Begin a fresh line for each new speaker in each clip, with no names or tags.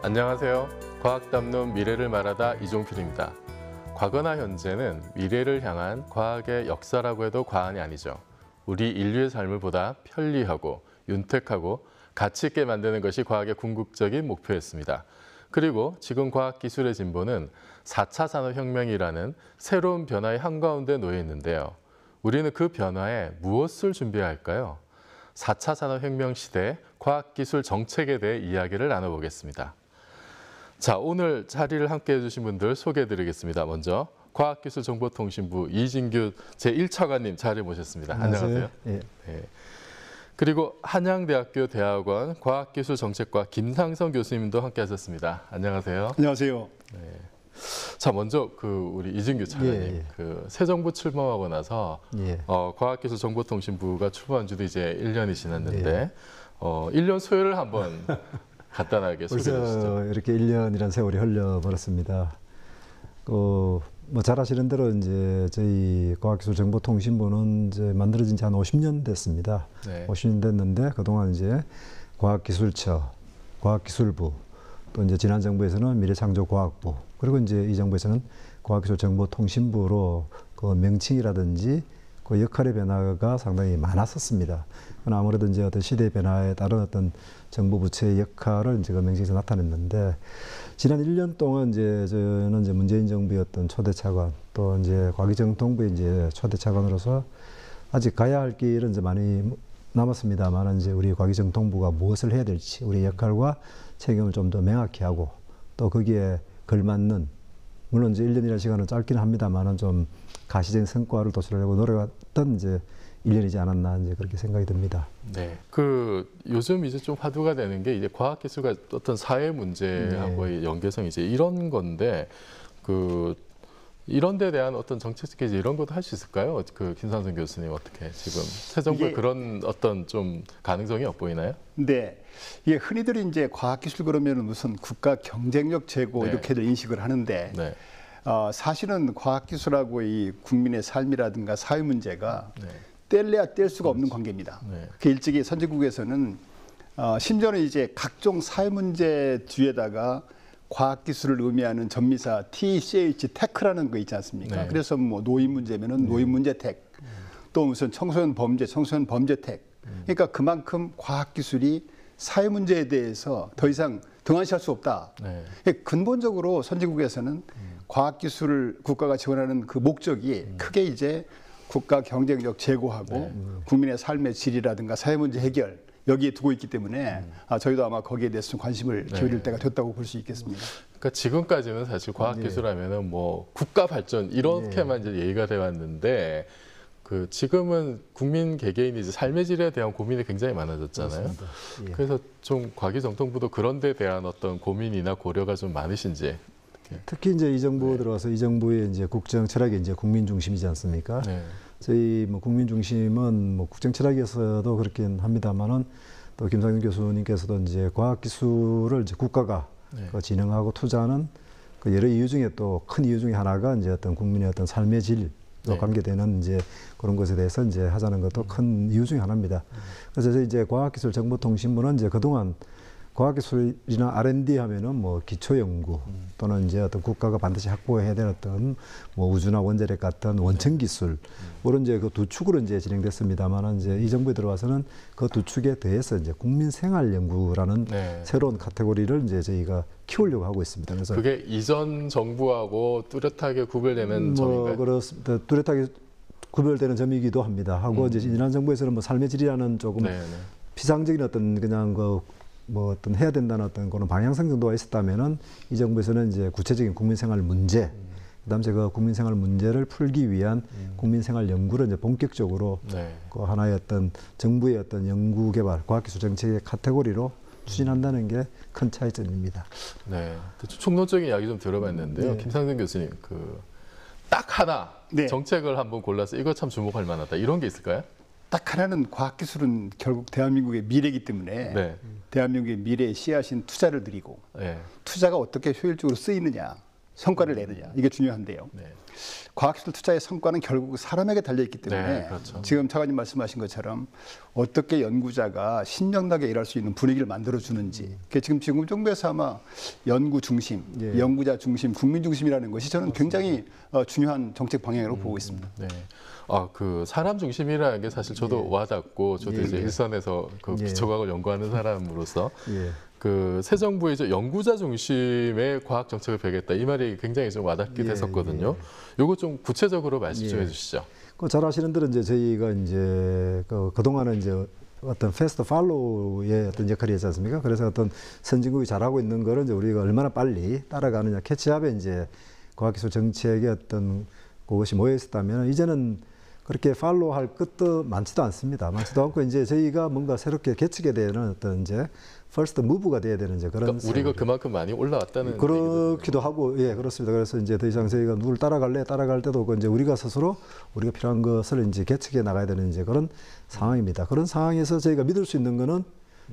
안녕하세요. 과학 담론 미래를 말하다 이종필입니다. 과거나 현재는 미래를 향한 과학의 역사라고 해도 과언이 아니죠. 우리 인류의 삶을 보다 편리하고 윤택하고 가치 있게 만드는 것이 과학의 궁극적인 목표였습니다. 그리고 지금 과학기술의 진보는 4차 산업혁명이라는 새로운 변화의 한가운데 놓여 있는데요. 우리는 그 변화에 무엇을 준비해야 할까요? 4차 산업혁명 시대 과학기술 정책에 대해 이야기를 나눠보겠습니다. 자, 오늘 자리를 함께해 주신 분들 소개해드리겠습니다. 먼저 과학기술정보통신부 이진규 제1차관님 자리에 모셨습니다. 안녕하세요. 예. 네. 그리고 한양대학교 대학원 과학기술정책과 김상성 교수님도 함께하셨습니다. 안녕하세요.
안녕하세요.
네. 자, 먼저 우리 이진규 차관님, 새 정부 출범하고 나서 과학기술정보통신부가 출범한 지도 이제 1년이 지났는데 1년 소요를 한번 간단하게 소개해 주시죠.
벌써 이렇게 1년이라는 세월이 흘려버렸습니다. 뭐 잘 아시는 대로 이제 저희 과학기술정보통신부는 이제 만들어진 지 한 50년 됐습니다. 네. 50년 됐는데 그동안 이제 과학기술처, 과학기술부, 또 이제 지난 정부에서는 미래창조과학부, 그리고 이제 이 정부에서는 과학기술정보통신부로 그 명칭이라든지 그 역할의 변화가 상당히 많았었습니다. 아무래도 이제 어떤 시대의 변화에 따른 어떤 정부 부처의 역할을 이제 그 명칭에서 나타냈는데, 지난 1년 동안 이제 저는 이제 문재인 정부의 어떤 초대 차관, 또 이제 과기정통부의 이제 초대 차관으로서 아직 가야 할 길은 이제 많이 남았습니다만, 이제 우리 과기정통부가 무엇을 해야 될지, 우리 역할과 책임을 좀 더 명확히 하고, 또 거기에 걸맞는, 물론 이제 1년이라는 시간은 짧긴 합니다만은 좀 가시적인 성과를 도출하려고 노력했던 이제 1년이지 않았나 이제 그렇게 생각이 듭니다.
네. 요즘 이제 좀 화두가 되는 게 이제 과학기술과 어떤 사회 문제하고의 연계성 이제 이런 건데 이런 데 대한 어떤 정책 스케줄 이런 것도 할 수 있을까요? 김상성 교수님 어떻게 지금 새 정부에 그런 어떤 좀 가능성이 엿보이나요?
네. 이게 흔히들 이제 과학기술 그러면 무슨 국가 경쟁력 제고 이렇게들 인식을 하는데 사실은 과학기술하고 이 국민의 삶이라든가 사회 문제가 뗄래야 뗄 수가 없는 관계입니다. 그 일찍이 선진국에서는 심지어는 이제 각종 사회 문제 뒤에다가 과학기술을 의미하는 전미사 TCH 테크라는 거 있지 않습니까? 그래서 뭐 노인 문제면은 노인 문제 텍, 또 무슨 청소년 범죄 텍. 그러니까 그만큼 과학기술이 사회 문제에 대해서 더 이상 등한시할 수 없다. 근본적으로 선진국에서는 과학기술을 국가가 지원하는 그 목적이 크게 이제 국가 경쟁력 제고하고 국민의 삶의 질이라든가 사회 문제 해결 여기에 두고 있기 때문에 저희도 아마 거기에 대해서 좀 관심을 기울일 때가 됐다고 볼 수 있겠습니다.
그러니까 지금까지는 사실 과학기술하면은 뭐 국가 발전 이렇게만 이제 얘기가 돼 왔는데 지금은 국민 개개인이 이제 삶의 질에 대한 고민이 굉장히 많아졌잖아요. 그래서 좀 과기정통부도 그런 데 대한 어떤 고민이나 고려가 좀 많으신지.
특히 이제 이 정부 들어와서 이 정부의 이제 국정 철학이 이제 국민 중심이지 않습니까? 저희 뭐 국민 중심은 뭐 국정 철학에서도 그렇긴 합니다만은 또 김상현 교수님께서도 이제 과학기술을 이제 국가가 진흥하고 투자하는 여러 이유 중에 또 큰 이유 중에 하나가 이제 어떤 국민의 어떤 삶의 질 관계되는 이제 그런 것에 대해서 이제 하자는 것도 큰 이유 중에 하나입니다. 그래서 이제 과학기술정보통신부는 이제 그동안 과학기술이나 R&D 하면은 뭐 기초연구 또는 이제 어떤 국가가 반드시 확보해야 될 어떤 뭐 우주나 원자력 같은 원천 기술, 그런 이제 그 두 축으로 이제 진행됐습니다만은 이제 이 정부에 들어와서는 그 두 축에 대해서 이제 국민생활연구라는 새로운 카테고리를 이제 저희가 키우려고 하고 있습니다. 그래서
그게 이전 정부하고 뚜렷하게 구별되는 점인가요?
그렇습니다. 뚜렷하게 구별되는 점이기도 합니다. 하고 이제 지난 정부에서는 뭐 삶의 질이라는 조금 피상적인 어떤 그냥 뭐 어떤 해야 된다는 어떤 그런 방향성 정도가 있었다면은 이 정부에서는 이제 구체적인 국민생활 문제, 그다음에 그 국민생활 문제를 풀기 위한 국민생활 연구를 이제 본격적으로 그 하나의 어떤 정부의 어떤 연구개발, 과학기술 정책의 카테고리로 추진한다는 게 큰 차이점입니다.
네, 총론적인 이야기 좀 들어봤는데요. 김상정 교수님, 딱 하나 정책을 한번 골라서 이거 참 주목할 만하다 이런 게 있을까요?
딱 하나는 과학기술은 결국 대한민국의 미래이기 때문에 대한민국의 미래에 씨앗인 투자를 드리고 투자가 어떻게 효율적으로 쓰이느냐, 성과를 내느냐 이게 중요한데요.
네.
과학기술 투자의 성과는 결국 사람에게 달려있기 때문에
네, 그렇죠.
지금 차관님 말씀하신 것처럼 어떻게 연구자가 신명나게 일할 수 있는 분위기를 만들어주는지 지금 정부에서 아마 연구 중심,
예.
연구자 중심, 국민 중심이라는 것이 저는 굉장히 중요한 정책 방향으로 보고 있습니다.
네. 그 사람 중심이라는 게 사실 저도 와닿고 저도 이제 일선에서 그 기초과학을 연구하는 사람으로서 그 새 정부의 이제 연구자 중심의 과학 정책을 펴겠다 이 말이 굉장히 좀 와닿게 됐었거든요. 요거 좀 구체적으로 말씀 좀 해주시죠.
잘 아시는 대로 이제 저희가 이제 그동안은 이제 어떤 패스트 팔로우의 어떤 역할이 있지 않습니까? 그래서 어떤 선진국이 잘하고 있는 거를 이제 우리가 얼마나 빨리 따라가느냐 캐치업에 이제 과학기술 정책의 어떤 그것이 모여 있었다면 이제는 그렇게 팔로우할 것도 많지도 않습니다. 많지도 않고 이제 저희가 뭔가 새롭게 개척에 되는 어떤 이제 퍼스트 무브가 돼야 되는 이제 그런
그러니까 우리가 그만큼 많이 올라왔다는
그렇기도 하고 예 그렇습니다. 그래서 이제 더 이상 저희가 누굴 따라갈 때도 이제 우리가 스스로 우리가 필요한 것을 이제 개척해 나가야 되는 이제 그런 상황입니다. 그런 상황에서 저희가 믿을 수 있는 거는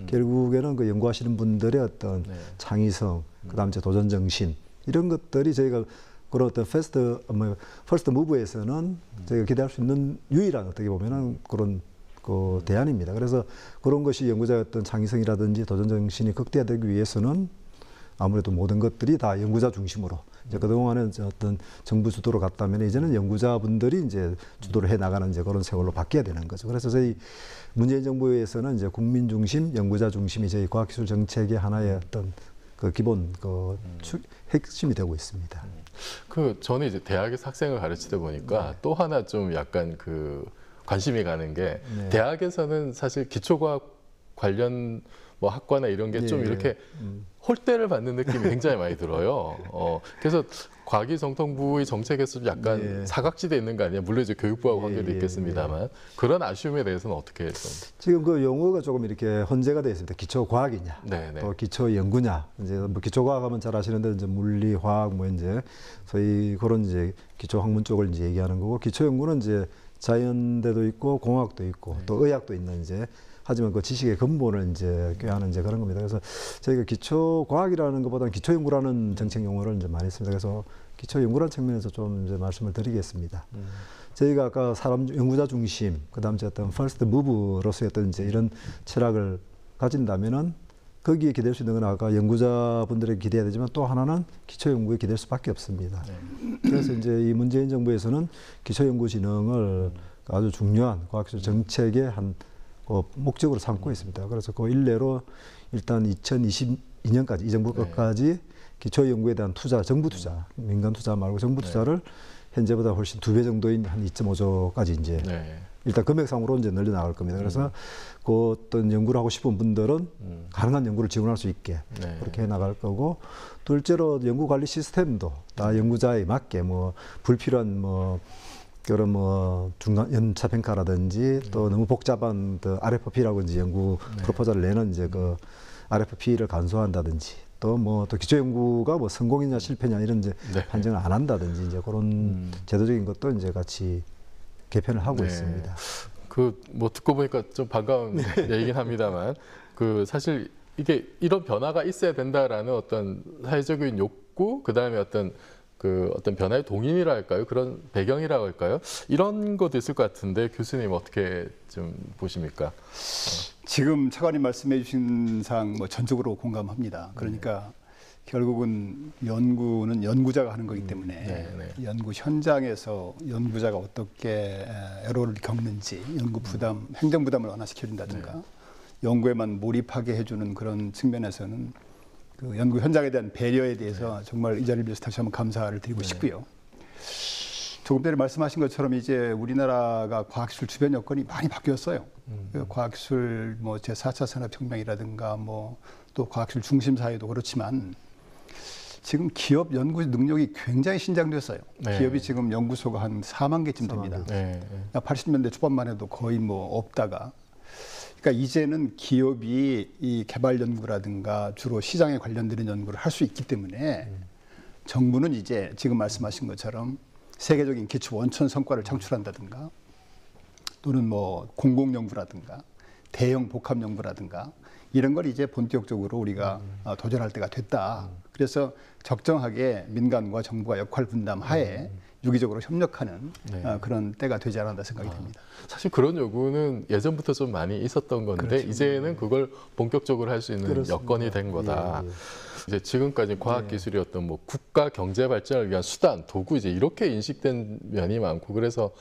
결국에는 그 연구하시는 분들의 어떤 창의성, 그다음 이제 도전 정신 이런 것들이 저희가 그런 어떤 퍼스트 무브에서는 저희가 기대할 수 있는 유일한 어떻게 보면은 그런 그 대안입니다. 그래서 그런 것이 연구자의 어떤 창의성이라든지 도전 정신이 극대화되기 위해서는 아무래도 모든 것들이 다 연구자 중심으로 이제 그동안은 어떤 정부 주도로 갔다면 이제는 연구자분들이 이제 주도를 해 나가는 이제 그런 세월로 바뀌어야 되는 거죠. 그래서 저희 문재인 정부에서는 이제 국민 중심, 연구자 중심이 저희 과학기술 정책의 하나의 어떤 그 기본 그 핵심이 되고 있습니다.
저는 이제 대학에서 학생을 가르치다 보니까 또 하나 좀 약간 관심이 가는 게 대학에서는 사실 기초과학 관련 뭐 학과나 이런 게 좀 이렇게 홀대를 받는 느낌이 굉장히 많이 들어요. 그래서 과기정통부의 정책에서 약간 사각지대에 있는 거 아니에요? 물론 이제 교육부하고 관계도 있겠습니다만 그런 아쉬움에 대해서는 어떻게 좀
지금 그 용어가 조금 이렇게 혼재가 되어 있습니다. 기초과학이냐, 또 기초연구냐. 이제 뭐 기초과학하면 잘 아시는데 이제 물리, 화학 뭐 이제 소위 그런 이제 기초학문 쪽을 이제 얘기하는 거고 기초연구는 이제 자연대도 있고 공학도 있고 또 의학도 있는 이제 하지만 그 지식의 근본을 이제 꾀하는 이제 그런 겁니다. 그래서 저희가 기초과학이라는 것보다는 기초연구라는 정책 용어를 이제 많이 씁니다. 그래서 기초연구라는 측면에서 좀 이제 말씀을 드리겠습니다. 저희가 아까 사람 연구자 중심, 그다음 이제 어떤 퍼스트 무브로서의 어떤 이제 이런 철학을 가진다면은 거기에 기댈 수 있는 건 아까 연구자분들에게 기대해야 되지만 또 하나는 기초연구에 기댈 수밖에 없습니다. 그래서 이제 이 문재인 정부에서는 기초연구진흥을 아주 중요한 과학기술 정책의 한 목적으로 삼고 있습니다. 그래서 그 일례로 일단 2022년까지 이 정부 끝까지 기초연구에 대한 투자, 정부 투자, 민간 투자 말고 정부 투자를 현재보다 훨씬 2배 정도인 한 2.5조까지 이제 일단 금액상으로 이제 늘려 나갈 겁니다. 그래서 그 어떤 연구를 하고 싶은 분들은 가능한 연구를 지원할 수 있게 그렇게 해 나갈 거고, 둘째로 연구 관리 시스템도 다 연구자에 맞게 뭐 불필요한 뭐 그런 뭐 중간 연차 평가라든지 또 너무 복잡한 그 RFP라고 이제 연구 프로포절을 내는 이제 그 RFP를 간소화한다든지 또 뭐 또 기초 연구가 뭐 성공이냐 실패냐 이런 이제 판정을 안 한다든지 이제 그런 제도적인 것도 이제 같이 개편을 하고 있습니다.
뭐 듣고 보니까 좀 반가운 얘기긴 합니다만 사실 이게 이런 변화가 있어야 된다라는 어떤 사회적인 욕구, 그다음에 어떤 변화의 동인이라 할까요? 그런 배경이라고 할까요? 이런 것도 있을 것 같은데 교수님 어떻게 좀 보십니까?
지금 차관님 말씀해 주신 사항 뭐 전적으로 공감합니다. 그러니까 결국은 연구는 연구자가 하는 거기 때문에 연구 현장에서 연구자가 어떻게 애로를 겪는지 연구 부담, 행정 부담을 완화시켜준다든가 연구에만 몰입하게 해주는 그런 측면에서는 그 연구 현장에 대한 배려에 대해서 정말 이 자리를 빌어서 다시 한번 감사를 드리고 싶고요. 조금 전에 말씀하신 것처럼 이제 우리나라가 과학기술 주변 여건이 많이 바뀌었어요. 과학기술 뭐 제4차 산업혁명이라든가 뭐 또 과학기술 중심 사회도 그렇지만 지금 기업 연구 능력이 굉장히 신장됐어요. 기업이 지금 연구소가 한 4만 개쯤 됩니다. 80년대 초반만 해도 거의 뭐 없다가, 그러니까 이제는 기업이 이 개발 연구라든가 주로 시장에 관련되는 연구를 할 수 있기 때문에 정부는 이제 지금 말씀하신 것처럼 세계적인 기초 원천 성과를 창출한다든가 또는 뭐 공공 연구라든가 대형 복합연구라든가 이런 걸 이제 본격적으로 우리가 도전할 때가 됐다. 그래서 적정하게 민간과 정부가 역할 분담 하에 유기적으로 협력하는 그런 때가 되지 않았나 생각이 듭니다.
사실 그런 요구는 예전부터 좀 많이 있었던 건데
그렇죠.
이제는 그걸 본격적으로 할 수 있는
그렇습니다.
여건이 된 거다. 이제 지금까지 과학기술이 어떤 뭐 국가 경제 발전을 위한 수단, 도구 이제 이렇게 인식된 면이 많고 그래서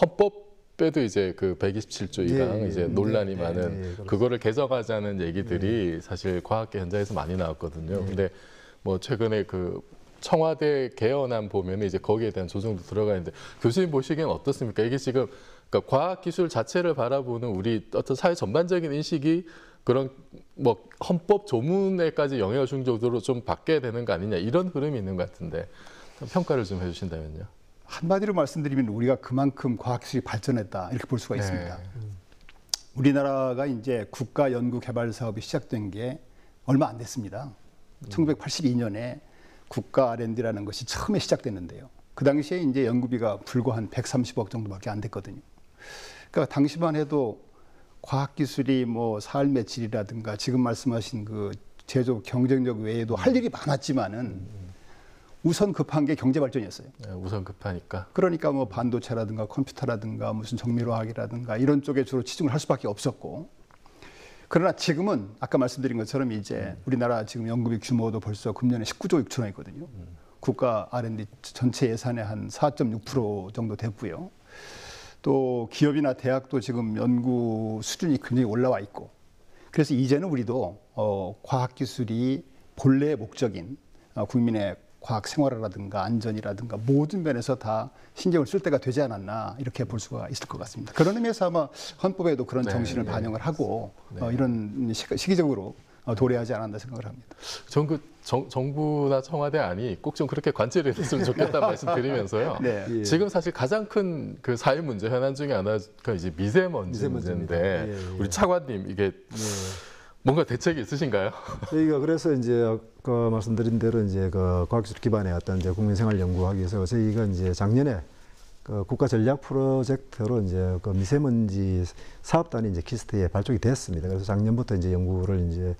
헌법에도 이제 그 127조 2강 이제 논란이 많은 그거를 개정하자는 얘기들이 사실 과학계 현장에서 많이 나왔거든요. 근데 뭐 최근에 그 청와대 개헌안 보면 이제 거기에 대한 조정도 들어가 있는데 교수님 보시기엔 어떻습니까? 이게 지금 그러니까 과학기술 자체를 바라보는 우리 어떤 사회 전반적인 인식이 그런 뭐 헌법 조문에까지 영향을 준 정도로 좀 바뀌어야 되는 거 아니냐 이런 흐름이 있는 것 같은데 평가를 좀 해주신다면요.
한마디로 말씀드리면 우리가 그만큼 과학기술이 발전했다 이렇게 볼 수가 있습니다. 우리나라가 이제 국가 연구 개발 사업이 시작된 게 얼마 안 됐습니다. 1982년에 국가 R&D라는 것이 처음에 시작됐는데요. 그 당시에 이제 연구비가 불과 한 130억 정도밖에 안 됐거든요. 그러니까 당시만 해도 과학기술이 뭐 삶의 질이라든가 지금 말씀하신 그 제조 경쟁력 외에도 할 일이 많았지만은 우선 급한 게 경제 발전이었어요.
우선 급하니까.
그러니까 뭐 반도체라든가 컴퓨터라든가 무슨 정밀화학이라든가 이런 쪽에 주로 치중을 할 수밖에 없었고. 그러나 지금은 아까 말씀드린 것처럼 이제 우리나라 지금 연구비 규모도 벌써 금년에 19조 6천 원이거든요. 국가 R&D 전체 예산의 한 4.6% 정도 됐고요. 또 기업이나 대학도 지금 연구 수준이 굉장히 올라와 있고. 그래서 이제는 우리도 과학기술이 본래의 목적인 국민의 과학 생활이라든가 안전이라든가 모든 면에서 다 신경을 쓸 때가 되지 않았나 이렇게 볼 수가 있을 것 같습니다. 그런 의미에서 아마 헌법에도 그런 정신을 반영을 하고 이런 시기적으로 도래하지 않았나 생각을 합니다.
전 그 정부나 청와대 안이 꼭 좀 그렇게 관철이 됐으면 좋겠다는 말씀 드리면서요. 지금 사실 가장 큰 그 사회 문제 현안 중에 하나가 이제 미세먼지 문제인데 우리 차관님 이게 뭔가 대책이 있으신가요?
저희가 그래서 이제 아까 말씀드린 대로 이제 그 과학기술 기반의 어떤 이제 국민생활 연구하기 위해서 저희가 이제 작년에 그 국가 전략 프로젝트로 이제 그 미세먼지 사업단이 이제 키스트에 발족이 됐습니다. 그래서 작년부터 이제 연구를 이제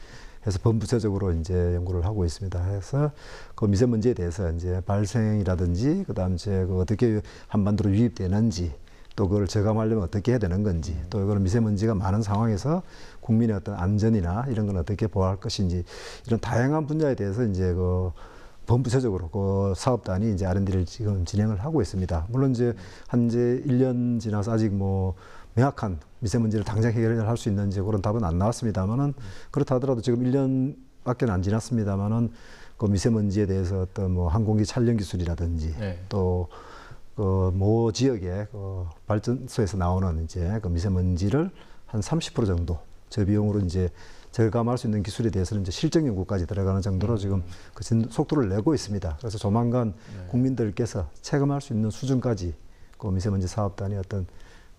해서 범부처적으로 이제 연구를 하고 있습니다. 해서 그 미세먼지에 대해서 이제 발생이라든지 그다음 이제 그 어떻게 한반도로 유입되는지 또 그걸 저감하려면 어떻게 해야 되는 건지 또 이거는 미세먼지가 많은 상황에서 국민의 어떤 안전이나 이런 건 어떻게 보호할 것인지 이런 다양한 분야에 대해서 이제 그 범부처적으로 그 사업단이 이제 R&D를 지금 진행을 하고 있습니다. 물론 이제 한제 1년 지나서 아직 뭐 명확한 미세먼지를 당장 해결할 수 있는지 그런 답은 안 나왔습니다만은 그렇다 하더라도 지금 1년밖에 안 지났습니다만은 그 미세먼지에 대해서 어떤 뭐 항공기 촬영 기술이라든지 또 그 모 지역의 그 발전소에서 나오는 이제 그 미세먼지를 한 30% 정도 저비용으로 이제 절감할 수 있는 기술에 대해서는 이제 실证 연구까지 들어가는 정도로 지금 그 속도를 내고 있습니다. 그래서 조만간 국민들께서 체감할 수 있는 수준까지 그 미세먼지 사업단이 어떤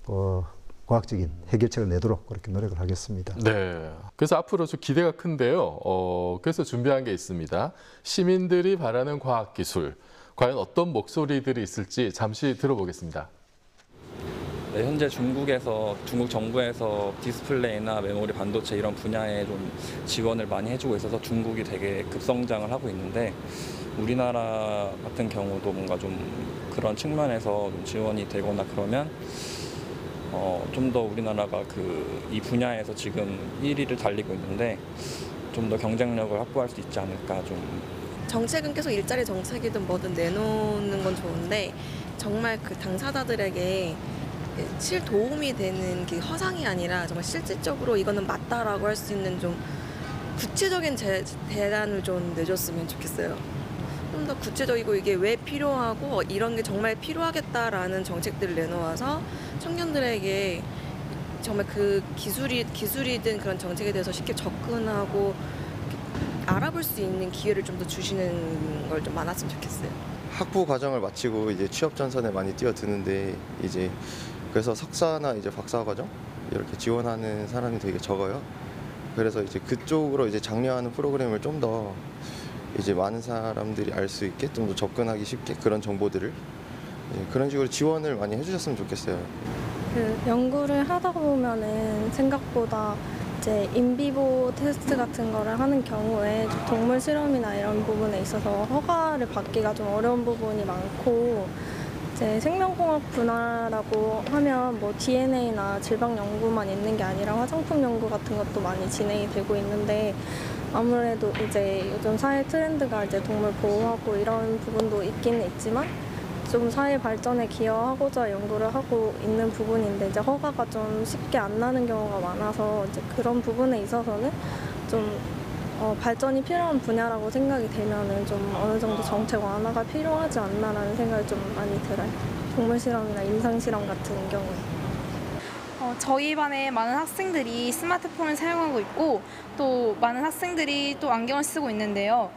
그 과학적인 해결책을 내도록 그렇게 노력을 하겠습니다.
네. 그래서 앞으로 좀 기대가 큰데요. 그래서 준비한 게 있습니다. 시민들이 바라는 과학기술. 과연 어떤 목소리들이 있을지 잠시 들어보겠습니다.
네, 현재 중국 정부에서 디스플레이나 메모리 반도체 이런 분야에 좀 지원을 많이 해주고 있어서 중국이 되게 급성장을 하고 있는데 우리나라 같은 경우도 뭔가 좀 그런 측면에서 좀 지원이 되거나 그러면 좀 더 우리나라가 이 분야에서 지금 1위를 달리고 있는데 좀 더 경쟁력을 확보할 수 있지 않을까 좀.
정책은 계속 일자리 정책이든 뭐든 내놓는 건 좋은데 정말 그 당사자들에게 실 도움이 되는 게 허상이 아니라 정말 실질적으로 이거는 맞다라고 할 수 있는 좀 구체적인 대안을 좀 내줬으면 좋겠어요. 좀 더 구체적이고 이게 왜 필요하고 이런 게 정말 필요하겠다라는 정책들을 내놓아서 청년들에게 정말 그 기술이든 그런 정책에 대해서 쉽게 접근하고 알아볼 수 있는 기회를 좀 더 주시는 걸 좀 많았으면 좋겠어요.
학부 과정을 마치고 이제 취업 전선에 많이 뛰어드는데 이제 그래서 석사나 이제 박사 과정 이렇게 지원하는 사람이 되게 적어요. 그래서 이제 그쪽으로 이제 장려하는 프로그램을 좀 더 이제 많은 사람들이 알 수 있게 좀 더 접근하기 쉽게 그런 정보들을 그런 식으로 지원을 많이 해주셨으면 좋겠어요.
그 연구를 하다 보면은 생각보다 이제 인비보 테스트 같은 거를 하는 경우에 동물 실험이나 이런 부분에 있어서 허가를 받기가 좀 어려운 부분이 많고, 이제 생명공학 분야라고 하면 뭐 DNA나 질병 연구만 있는 게 아니라 화장품 연구 같은 것도 많이 진행이 되고 있는데, 아무래도 이제 요즘 사회 트렌드가 이제 동물 보호하고 이런 부분도 있기는 있지만 좀 사회 발전에 기여하고자 연구를 하고 있는 부분인데, 이제 허가가 좀 쉽게 안 나는 경우가 많아서 이제 그런 부분에 있어서는 좀 발전이 필요한 분야라고 생각이 되면은 좀 어느 정도 정책 완화가 필요하지 않나라는 생각이 좀 많이 들어요. 동물 실험이나 임상 실험 같은 경우에.
저희 반에 많은 학생들이 스마트폰을 사용하고 있고, 또 많은 학생들이 또 안경을 쓰고 있는데요.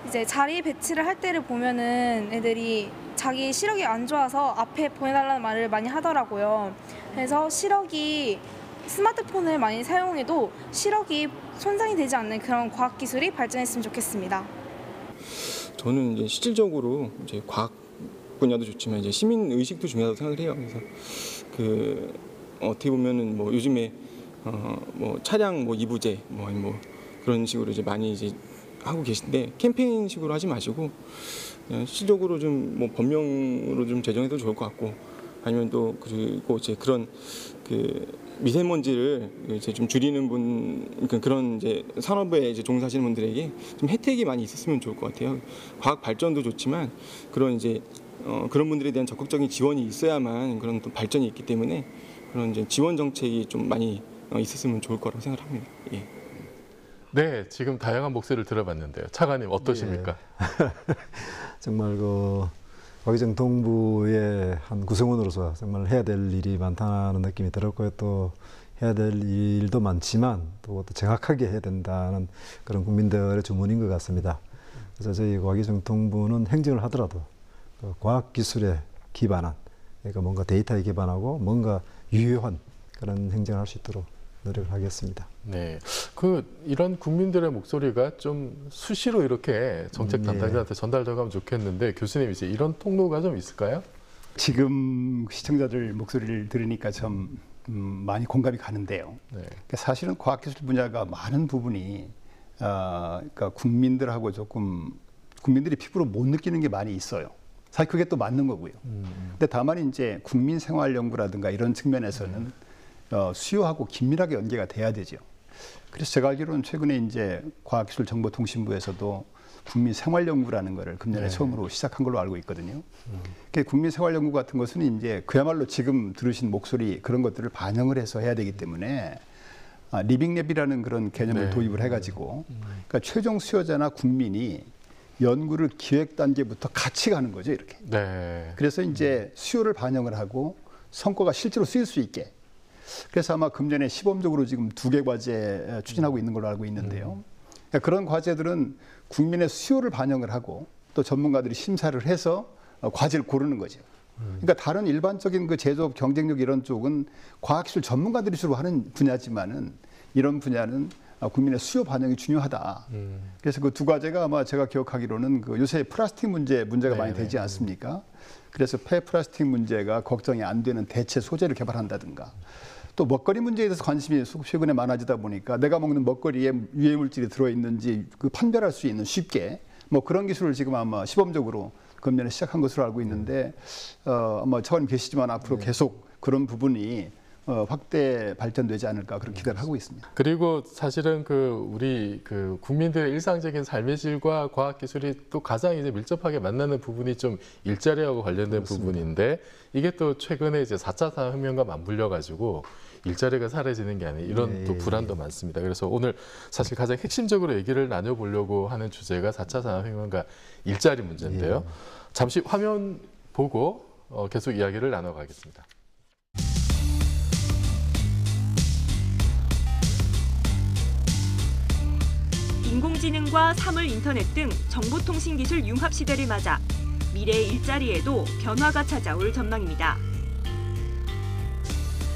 이제 자리 배치를 할 때를 보면은 애들이 자기 시력이 안 좋아서 앞에 보내달라는 말을 많이 하더라고요. 그래서 시력이 스마트폰을 많이 사용해도 시력이 손상이 되지 않는 그런 과학 기술이 발전했으면 좋겠습니다.
저는 이제 실질적으로 이제 과학 분야도 좋지만 이제 시민 의식도 중요하다고 생각을 해요. 그래서 그 어떻게 보면은 뭐 요즘에 뭐 차량 뭐 이부제 뭐 그런 식으로 이제 많이 이제 하고 계신데, 캠페인식으로 하지 마시고 그냥 실질적으로 좀 뭐 법령으로 좀 제정해도 좋을 것 같고, 아니면 또 그리고 이제 그런 그 미세먼지를 이제 좀 줄이는 분, 그런 이제 산업에 이제 종사하시는 분들에게 좀 혜택이 많이 있었으면 좋을 것 같아요. 과학 발전도 좋지만 그런 이제 그런 분들에 대한 적극적인 지원이 있어야만 그런 또 발전이 있기 때문에 그런 이제 지원 정책이 좀 많이 있었으면 좋을 거라고 생각을 합니다. 예.
네, 지금 다양한 목소리를 들어봤는데요. 차관님 어떠십니까?
예. 정말 그 과기정 동부의 한 구성원으로서 정말 해야 될 일이 많다는 느낌이 들었고요. 또 해야 될 일도 많지만 또 정확하게 해야 된다는 그런 국민들의 주문인 것 같습니다. 그래서 저희 과기정 동부는 행정을 하더라도 그 과학기술에 기반한, 그러니까 뭔가 데이터에 기반하고 뭔가 유효한 그런 행정을 할 수 있도록 노력을 하겠습니다.
네, 이런 국민들의 목소리가 좀 수시로 이렇게 정책 담당자한테 전달되면 좋겠는데, 교수님 이제 이런 통로가 좀 있을까요?
지금 시청자들 목소리를 들으니까 참 많이 공감이 가는데요. 네. 그러니까 사실은 과학기술 분야가 많은 부분이 그러니까 국민들하고 조금 국민들이 피부로 못 느끼는 게 많이 있어요. 사실 그게 또 맞는 거고요. 근데 다만 이제 국민생활연구라든가 이런 측면에서는 수요하고 긴밀하게 연계가 돼야 되죠. 그래서 제가 알기로는 최근에 이제 과학기술정보통신부에서도 국민생활연구라는 거를 금년에 처음으로 시작한 걸로 알고 있거든요. 국민생활연구 같은 것은 이제 그야말로 지금 들으신 목소리 그런 것들을 반영을 해서 해야 되기 때문에 리빙랩이라는 그런 개념을 도입을 해가지고, 그러니까 최종 수요자나 국민이 연구를 기획 단계부터 같이 가는 거죠, 이렇게. 그래서 이제 수요를 반영을 하고 성과가 실제로 쓰일 수 있게. 그래서 아마 금년에 시범적으로 지금 2개 과제 추진하고 있는 걸로 알고 있는데요. 그러니까 그런 과제들은 국민의 수요를 반영을 하고 또 전문가들이 심사를 해서 과제를 고르는 거죠. 그러니까 다른 일반적인 그 제조업 경쟁력 이런 쪽은 과학기술 전문가들이 주로 하는 분야지만은 이런 분야는 국민의 수요 반영이 중요하다. 그래서 그 2과제가 아마 제가 기억하기로는 그 요새 플라스틱 문제가 많이 되지 않습니까? 그래서 폐플라스틱 문제가 걱정이 안 되는 대체 소재를 개발한다든가, 또 먹거리 문제에 대해서 관심이 최근에 많아지다 보니까 내가 먹는 먹거리에 유해 물질이 들어있는지 그 판별할 수 있는 쉽게 뭐 그런 기술을 지금 아마 시범적으로 금년에 시작한 것으로 알고 있는데, 아마 차관님 계시지만 앞으로 계속 그런 부분이 확대 발전되지 않을까 그런 기대를 하고 있습니다.
그리고 사실은 우리 국민들의 일상적인 삶의 질과 과학 기술이 또 가장 이제 밀접하게 만나는 부분이 좀 일자리하고 관련된 부분인데, 이게 또 최근에 이제 4차 산업혁명과 맞물려 가지고 일자리가 사라지는 게 아닌 이런 또 불안도 많습니다. 그래서 오늘 사실 가장 핵심적으로 얘기를 나눠보려고 하는 주제가 4차 산업혁명과 일자리 문제인데요. 잠시 화면 보고 계속 이야기를 나눠가겠습니다.
인공지능과 사물 인터넷 등 정보통신기술 융합 시대를 맞아 미래의 일자리에도 변화가 찾아올 전망입니다.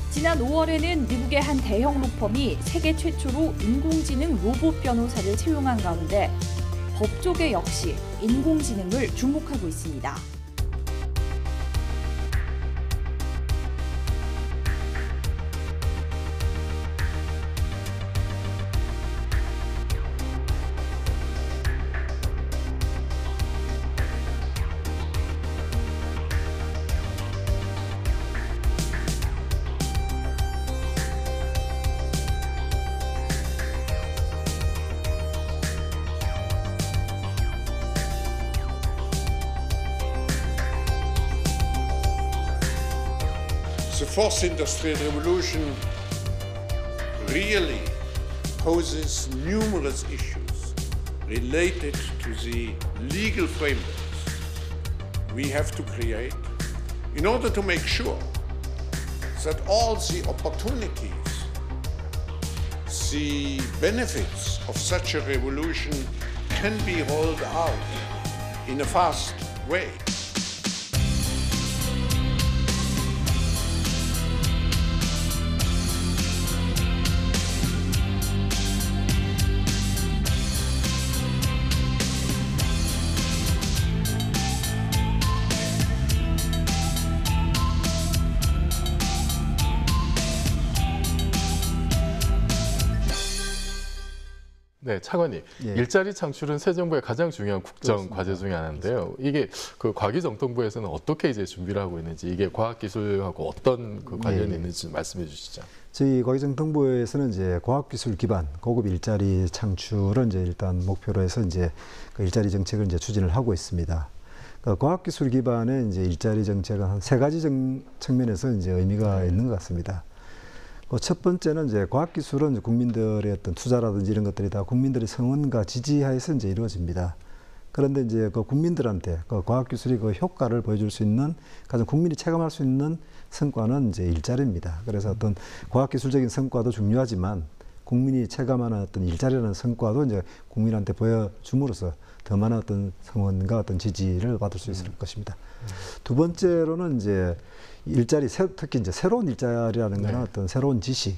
지난 5월에는 미국의 한 대형 로펌이 세계 최초로 인공지능 로봇 변호사를 채용한 가운데 법조계 역시 인공지능을 주목하고 있습니다.
fourth industrial revolution really poses numerous issues related to the legal frameworks we have to create in order to make sure that all the opportunities, the benefits of such a revolution can be rolled out in a fast way.
네, 차관님. 예. 일자리 창출은 새 정부의 가장 중요한 국정 과제 중에 하나인데요. 이게 그 과기정통부에서는 어떻게 이제 준비를 하고 있는지, 이게 과학기술하고 어떤 그 관련이 있는지 말씀해 주시죠.
저희 과기정통부에서는 이제 과학기술 기반 고급 일자리 창출을 이제 일단 목표로 해서 이제 그 일자리 정책을 이제 추진을 하고 있습니다. 그러니까 과학기술 기반의 이제 일자리 정책은 한 3가지 측면에서 이제 의미가 있는 것 같습니다. 첫 번째는 이제 과학기술은 이제 국민들의 어떤 투자라든지 이런 것들이 다 국민들의 성원과 지지하에서 이제 이루어집니다. 그런데 이제 그 국민들한테 그 과학기술이 그 효과를 보여줄 수 있는 가장 국민이 체감할 수 있는 성과는 이제 일자리입니다. 그래서 어떤 과학기술적인 성과도 중요하지만 국민이 체감하는 어떤 일자리라는 성과도 이제 국민한테 보여줌으로써 더 많은 어떤 성원과 어떤 지지를 받을 수 있을 것입니다. 두 번째로는 이제 일자리, 특히 이제 새로운 일자리라는 거는 어떤 새로운 지식,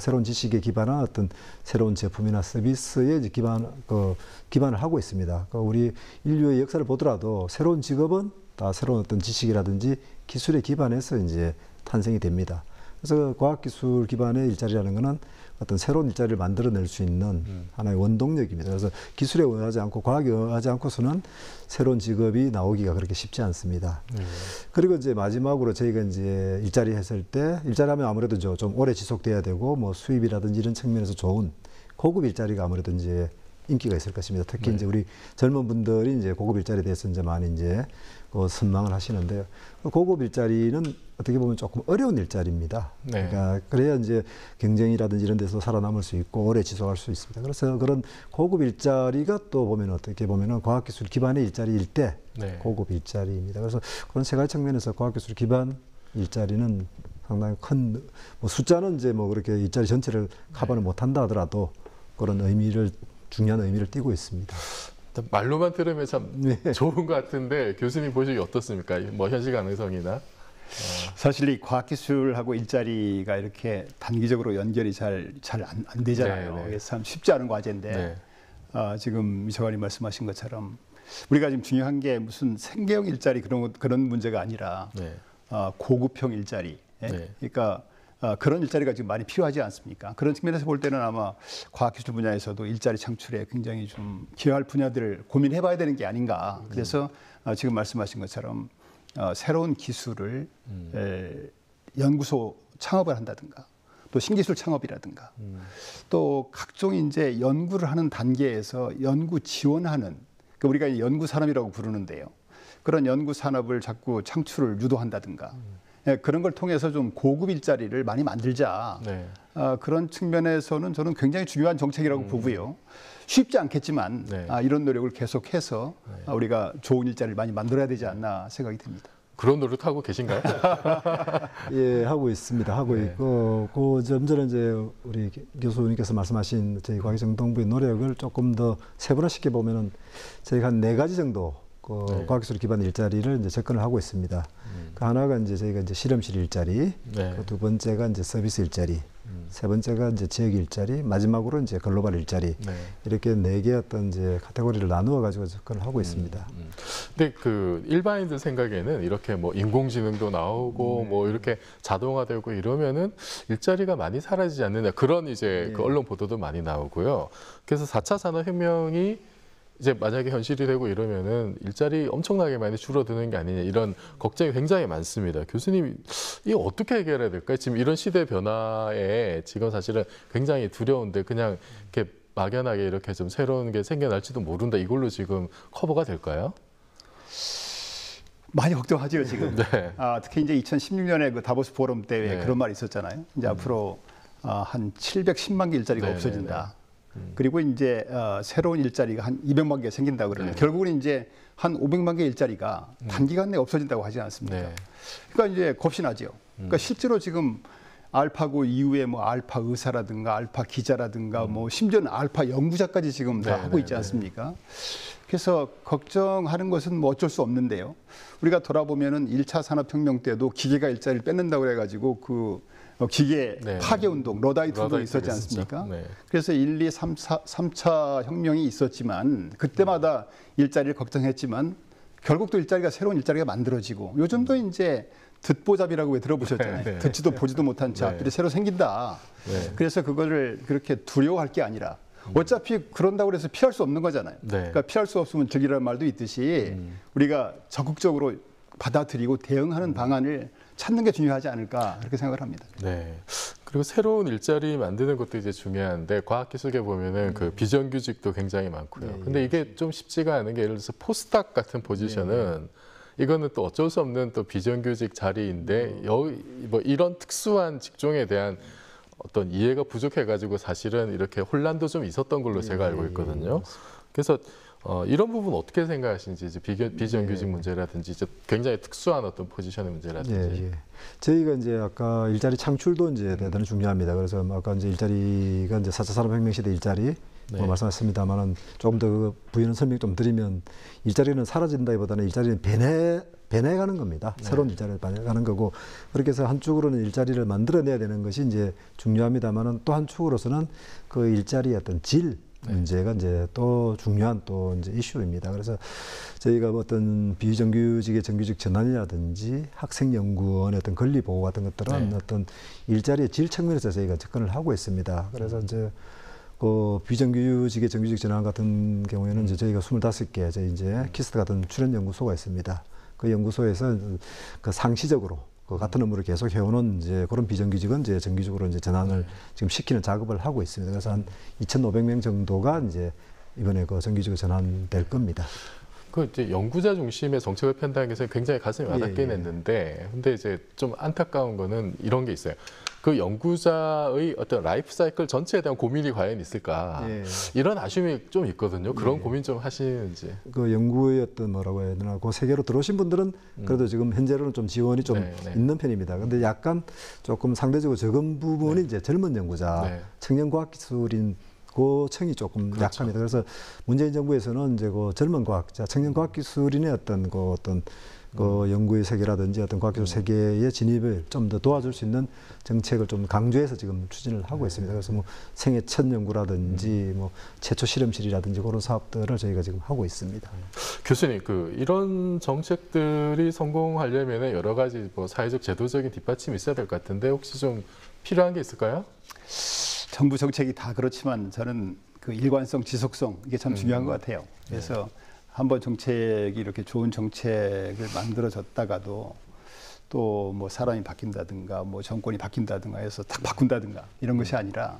새로운 지식에 기반한 어떤 새로운 제품이나 서비스에 이제 기반을 하고 있습니다. 우리 인류의 역사를 보더라도 새로운 직업은 다 새로운 어떤 지식이라든지 기술에 기반해서 이제 탄생이 됩니다. 그래서 과학기술 기반의 일자리라는 거는 어떤 새로운 일자리를 만들어낼 수 있는 하나의 원동력입니다. 그래서 기술에 의하지 않고 과학에 의하지 않고서는 새로운 직업이 나오기가 그렇게 쉽지 않습니다. 그리고 이제 마지막으로 저희가 이제 일자리 했을 때 일자리하면 아무래도 좀 오래 지속돼야 되고 뭐 수입이라든지 이런 측면에서 좋은 고급 일자리가 아무래도 이제 인기가 있을 것입니다. 특히 이제 우리 젊은 분들이 이제 고급 일자리에 대해서 이제 많이 이제 선망을 하시는데요. 고급 일자리는 어떻게 보면 조금 어려운 일자리입니다. 그러니까 그래야 이제 경쟁이라든지 이런 데서 살아남을 수 있고 오래 지속할 수 있습니다. 그래서 그런 고급 일자리가 또 보면 어떻게 보면은 과학기술 기반의 일자리일 때 고급 일자리입니다. 그래서 그런 세 가지 측면에서 과학기술 기반 일자리는 상당히 큰 뭐 숫자는 이제 뭐 그렇게 일자리 전체를 커버는 못한다 하더라도 그런 의미를 중요한 의미를 띠고 있습니다.
말로만 들으면 참 좋은 것 같은데 교수님 보시기 어떻습니까? 뭐 현실 가능성이나?
사실 이 과학기술하고 일자리가 이렇게 단기적으로 연결이 잘 안 되잖아요. 그래서 참 쉽지 않은 과제인데 지금 이 장관님 말씀하신 것처럼 우리가 지금 중요한 게 무슨 생계형 일자리 그런 문제가 아니라 고급형 일자리. 그러니까 그런 일자리가 지금 많이 필요하지 않습니까? 그런 측면에서 볼 때는 아마 과학기술 분야에서도 일자리 창출에 굉장히 좀 기여할 분야들을 고민해봐야 되는 게 아닌가. 그래서 지금 말씀하신 것처럼 새로운 기술을 연구소 창업을 한다든가 또 신기술 창업이라든가 또 각종 이제 연구를 하는 단계에서 연구 지원하는 그러니까 우리가 연구 산업이라고 부르는데요. 그런 연구 산업을 자꾸 창출을 유도한다든가 그런 걸 통해서 좀 고급 일자리를 많이 만들자. 그런 측면에서는 저는 굉장히 중요한 정책이라고 보고요. 쉽지 않겠지만 이런 노력을 계속해서 우리가 좋은 일자리를 많이 만들어야 되지 않나 생각이 듭니다.
그런 노력하고 계신가요?
예, 하고 있습니다. 하고 있고 그 점점 이제 우리 교수님께서 말씀하신 저희 과기정통부의 노력을 조금 더 세분화시켜 보면은 저희가 한 4가지 정도 과학기술 기반 일자리를 이제 접근을 하고 있습니다. 그 하나가 이제 저희가 이제 실험실 일자리, 그 두 번째가 이제 서비스 일자리, 세 번째가 이제 지역 일자리, 마지막으로 이제 글로벌 일자리 이렇게 4개 어떤 이제 카테고리를 나누어 가지고 접근을 하고 있습니다.
근데 그 일반인들 생각에는 이렇게 뭐 인공지능도 나오고 뭐 이렇게 자동화되고 이러면은 일자리가 많이 사라지지 않느냐 그런 이제 그 언론 보도도 많이 나오고요. 그래서 4차 산업혁명이 이제 만약에 현실이 되고 이러면은 일자리 엄청나게 많이 줄어드는 게 아니냐 이런 걱정이 굉장히 많습니다. 교수님, 이 어떻게 해결해야 될까요? 지금 이런 시대 변화에 지금 사실은 굉장히 두려운데 그냥 이렇게 막연하게 이렇게 좀 새로운 게 생겨날지도 모른다 이걸로 지금 커버가 될까요?
많이 걱정하죠 지금.
네.
특히 이제 2016년에 그 다보스 포럼 때
네.
그런 말이 있었잖아요. 이제 앞으로 한 710만 개 일자리가
네,
없어진다. 그리고 이제 새로운 일자리가 한 200만 개 생긴다 그러면 결국은 이제 한 500만 개 일자리가 단기간 내에 없어진다고 하지 않습니까?
네.
그러니까 이제 겁이 나죠. 그러니까 실제로 지금 알파고 이후에 뭐 알파 의사라든가 알파 기자라든가 뭐 심지어는 알파 연구자까지 지금 다 하고 있지 않습니까? 그래서 걱정하는 것은 뭐 어쩔 수 없는데요. 우리가 돌아보면은 1차 산업혁명 때도 기계가 일자리를 뺏는다고 그래가지고 그 기계 파괴 운동, 러다이트 운동이 있었지 않습니까? 그래서 1, 2, 3차 혁명이 있었지만 그때마다 일자리를 걱정했지만 결국 또 일자리가 새로운 일자리가 만들어지고 요즘도 이제 듣보잡이라고 왜 들어보셨잖아요. 듣지도 보지도 못한 잡들이 새로 생긴다. 그래서 그거를 그렇게 두려워할 게 아니라 어차피 그런다고 해서 피할 수 없는 거잖아요. 그러니까 피할 수 없으면 즐기라는 말도 있듯이 우리가 적극적으로 받아들이고 대응하는 방안을 찾는 게 중요하지 않을까 그렇게 생각을 합니다.
네. 그리고 새로운 일자리 만드는 것도 이제 중요한데 과학기술계 보면은 그 비정규직도 굉장히 많고요. 근데 이게 좀 쉽지가 않은 게 예를 들어서 포스닥 같은 포지션은 이거는 또 어쩔 수 없는 또 비정규직 자리인데 뭐 이런 특수한 직종에 대한 어떤 이해가 부족해가지고 사실은 이렇게 혼란도 좀 있었던 걸로 제가 알고 있거든요. 그래서 이런 부분 어떻게 생각하시는지 이제 비정규직 문제라든지 이제 굉장히 특수한 어떤 포지션의 문제라든지.
저희가 이제 아까 일자리 창출도 이제 대단히 중요합니다. 그래서 아까 이제 일자리가 이제 4차 산업혁명 시대 일자리 뭐 말씀하셨습니다만은 조금 더 부연 설명 좀 드리면 일자리는 사라진다기보다는 일자리는 배내가는 겁니다. 새로운 일자리를 배내가는 거고 그렇게 해서 한쪽으로는 일자리를 만들어내야 되는 것이 이제 중요합니다만은 또 한쪽으로서는 그 일자리의 어떤 질 문제가 이제 또 중요한 또 이제 이슈입니다. 그래서 저희가 어떤 비정규직의 정규직 전환이라든지 학생연구원의 어떤 권리 보호 같은 것들은 어떤 일자리의 질 측면에서 저희가 접근을 하고 있습니다. 그래서 이제 그 비정규직의 정규직 전환 같은 경우에는 이제 저희가 25개 저희 이제 키스트 같은 출연 연구소가 있습니다. 그 연구소에서 그 상시적으로 그 같은 업무를 계속 해오는 이제 그런 비정규직은 이제 정규직으로 이제 전환을 지금 시키는 작업을 하고 있습니다. 그래서 한 2,500명 정도가 이제 이번에 그 정규직으로 전환될 겁니다.
그 이제 연구자 중심의 정책을 편다는 게 굉장히 가슴이 와닿긴 했는데, 근데 이제 좀 안타까운 거는 이런 게 있어요. 그 연구자의 어떤 라이프 사이클 전체에 대한 고민이 과연 있을까? 이런 아쉬움이 좀 있거든요. 그런 고민 좀 하시는지.
그 연구의 어떤 뭐라고 해야 되나, 그 세계로 들어오신 분들은 그래도 지금 현재로는 좀 지원이 좀 있는 편입니다. 근데 약간 조금 상대적으로 적은 부분이 이제 젊은 연구자, 청년 과학기술인 그 층이 조금 약합니다. 그래서 문재인 정부에서는 이제 그 젊은 과학자, 청년 과학기술인의 어떤 그 연구의 세계라든지 어떤 과학기술 세계의 진입을 좀 더 도와줄 수 있는 정책을 좀 강조해서 지금 추진을 하고 있습니다. 그래서 뭐 생애 첫 연구라든지 뭐 최초 실험실이라든지 그런 사업들을 저희가 지금 하고 있습니다.
교수님, 그 이런 정책들이 성공하려면 여러 가지 뭐 사회적 제도적인 뒷받침이 있어야 될 것 같은데 혹시 좀 필요한 게 있을까요?
정부 정책이 다 그렇지만 저는 그 일관성, 지속성 이게 참 중요한 것 같아요. 그래서 한번 정책이 이렇게 좋은 정책을 만들어졌다가도 또 뭐 사람이 바뀐다든가 뭐 정권이 바뀐다든가 해서 딱 바꾼다든가 이런 것이 아니라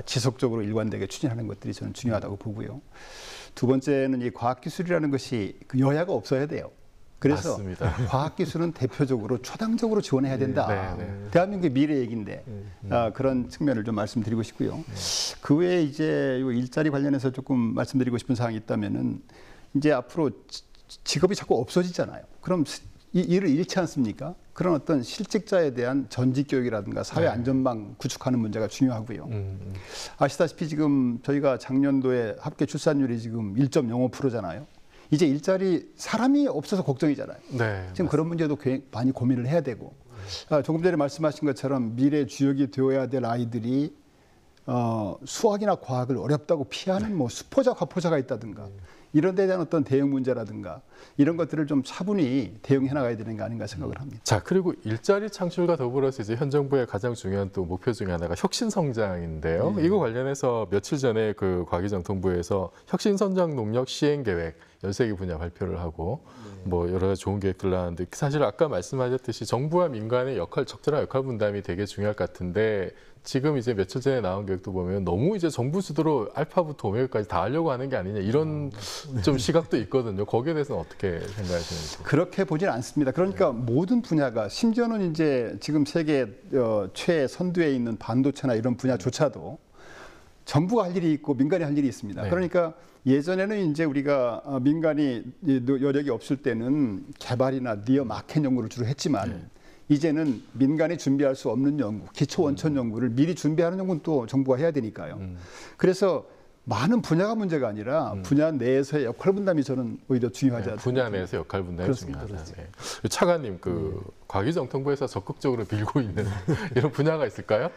지속적으로 일관되게 추진하는 것들이 저는 중요하다고 보고요. 두 번째는 이 과학기술이라는 것이 그 여야가 없어야 돼요. 그래서
맞습니다.
과학기술은 대표적으로 초당적으로 지원해야 된다. 대한민국의 미래 얘기인데 그런 측면을 좀 말씀드리고 싶고요. 그 외에 이제 일자리 관련해서 조금 말씀드리고 싶은 사항이 있다면은 이제 앞으로 직업이 자꾸 없어지잖아요. 그럼 이 일을 잃지 않습니까? 그런 어떤 실직자에 대한 전직 교육이라든가 사회 안전망 구축하는 문제가 중요하고요. 아시다시피 지금 저희가 작년도에 합계 출산율이 지금 1.05%잖아요. 이제 일자리 사람이 없어서 걱정이잖아요. 지금 맞습니다. 그런 문제도 많이 고민을 해야 되고 조금 전에 말씀하신 것처럼 미래 주역이 되어야 될 아이들이 수학이나 과학을 어렵다고 피하는 뭐 수포자, 과포자가 있다든가 이런 데에 대한 어떤 대응 문제라든가 이런 것들을 좀 차분히 대응해 나가야 되는 게 아닌가 생각을 합니다.
자, 그리고 일자리 창출과 더불어서 이제 현 정부의 가장 중요한 또 목표 중에 하나가 혁신성장인데요. 이거 관련해서 며칠 전에 그 과기정통부에서 혁신성장 농력 시행 계획 13개 분야 발표를 하고 뭐 여러 가지 좋은 계획들 나왔는데 사실 아까 말씀하셨듯이 정부와 민간의 적절한 역할 분담이 되게 중요할 것 같은데 지금 이제 며칠 전에 나온 계획도 보면 너무 이제 정부 주도로 알파부터 오메가까지 다 하려고 하는 게 아니냐 이런 좀 시각도 있거든요. 거기에 대해서는 어떻게 생각하시는지?
그렇게 보지는 않습니다. 그러니까 모든 분야가 심지어는 이제 지금 세계 최선두에 있는 반도체나 이런 분야조차도 정부가 할 일이 있고 민간이 할 일이 있습니다.
네.
그러니까 예전에는 이제 우리가 민간이 여력이 없을 때는 개발이나 니어 마켓 연구를 주로 했지만 이제는 민간이 준비할 수 없는 연구, 기초 원천 연구를 미리 준비하는 연구는 또 정부가 해야 되니까요. 그래서 많은 분야가 문제가 아니라 분야 내에서의 역할 분담이 저는 오히려 중요하지 않습니까?
분야 내에서 역할 분담이 중요하다. 네. 차관님, 과기정통부에서 적극적으로 밀고 있는 이런 분야가 있을까요?